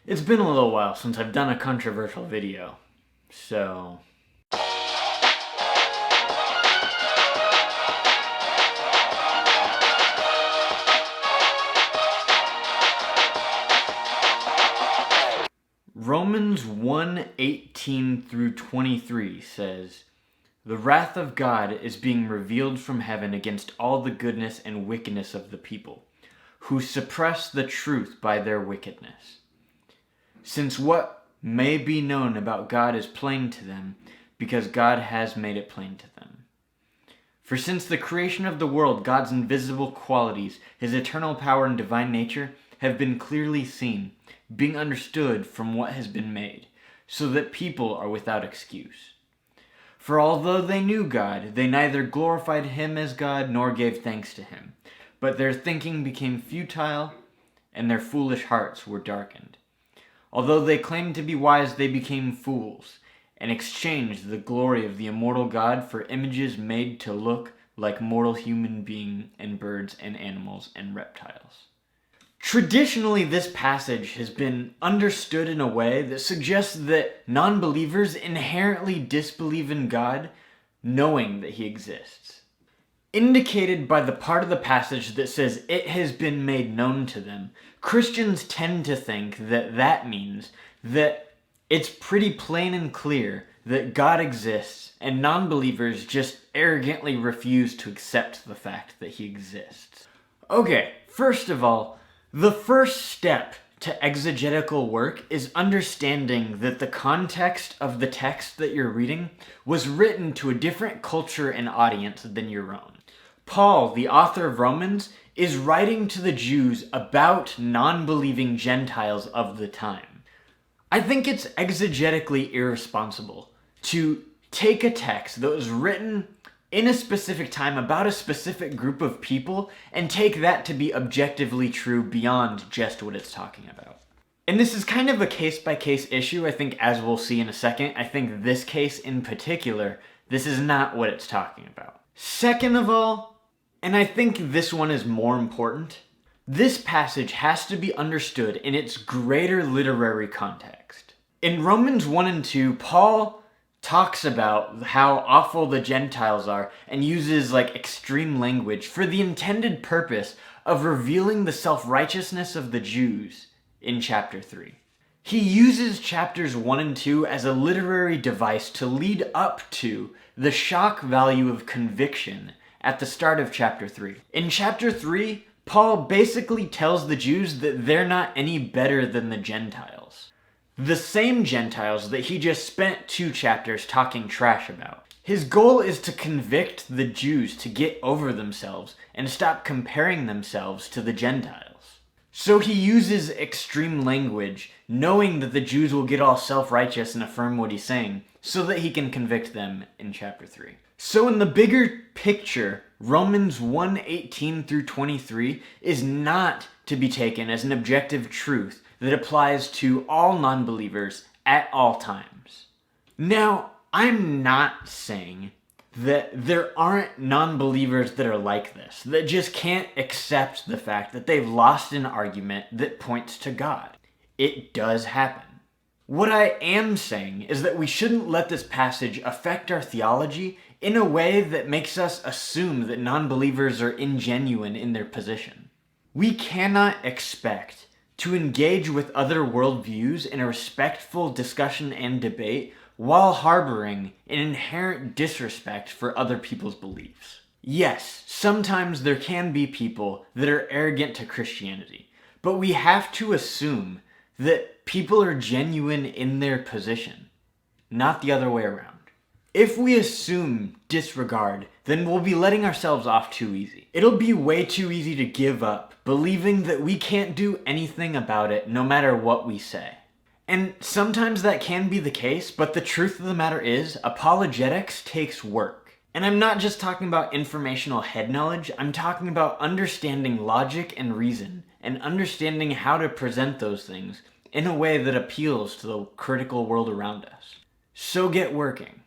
It's been a little while since I've done a controversial video, so... Romans 1:18 through 23 says, "The wrath of God is being revealed from heaven against all the goodness and wickedness of the people, who suppress the truth by their wickedness. Since what may be known about God is plain to them, because God has made it plain to them. For since the creation of the world, God's invisible qualities, his eternal power and divine nature, have been clearly seen, being understood from what has been made, so that people are without excuse. For although they knew God, they neither glorified him as God nor gave thanks to him, but their thinking became futile, and their foolish hearts were darkened. Although they claimed to be wise, they became fools, and exchanged the glory of the immortal God for images made to look like mortal human beings and birds and animals and reptiles." Traditionally, this passage has been understood in a way that suggests that non-believers inherently disbelieve in God, knowing that he exists. Indicated by the part of the passage that says it has been made known to them, Christians tend to think that that means that it's pretty plain and clear that God exists, and non-believers just arrogantly refuse to accept the fact that he exists. Okay, first of all, the first step to exegetical work is understanding that the context of the text that you're reading was written to a different culture and audience than your own. Paul, the author of Romans, is writing to the Jews about non-believing Gentiles of the time. I think it's exegetically irresponsible to take a text that was written in a specific time about a specific group of people and take that to be objectively true beyond just what it's talking about. And this is kind of a case-by-case issue, I think, as we'll see in a second. I think this case in particular, this is not what it's talking about. Second of all, and I think this one is more important, this passage has to be understood in its greater literary context. In Romans 1 and 2, Paul talks about how awful the Gentiles are and uses extreme language for the intended purpose of revealing the self-righteousness of the Jews in chapter 3. He uses chapters 1 and 2 as a literary device to lead up to the shock value of conviction at the start of chapter 3. In chapter 3, Paul basically tells the Jews that they're not any better than the Gentiles. The same Gentiles that he just spent 2 chapters talking trash about. His goal is to convict the Jews to get over themselves and stop comparing themselves to the Gentiles. So he uses extreme language, knowing that the Jews will get all self-righteous and affirm what he's saying, so that he can convict them in chapter 3. So in the bigger picture, Romans 1:18 through 23 is not to be taken as an objective truth that applies to all non-believers at all times. Now, I'm not saying that there aren't non-believers that are like this, that just can't accept the fact that they've lost an argument that points to God. It does happen. What I am saying is that we shouldn't let this passage affect our theology in a way that makes us assume that non-believers are ingenuine in their position. We cannot expect to engage with other worldviews in a respectful discussion and debate while harboring an inherent disrespect for other people's beliefs. Yes, sometimes there can be people that are arrogant to Christianity, but we have to assume that people are genuine in their position, not the other way around. If we assume disregard, then we'll be letting ourselves off too easy. It'll be way too easy to give up, believing that we can't do anything about it no matter what we say. And sometimes that can be the case, but the truth of the matter is, apologetics takes work. And I'm not just talking about informational head knowledge, I'm talking about understanding logic and reason, and understanding how to present those things in a way that appeals to the critical world around us. So get working.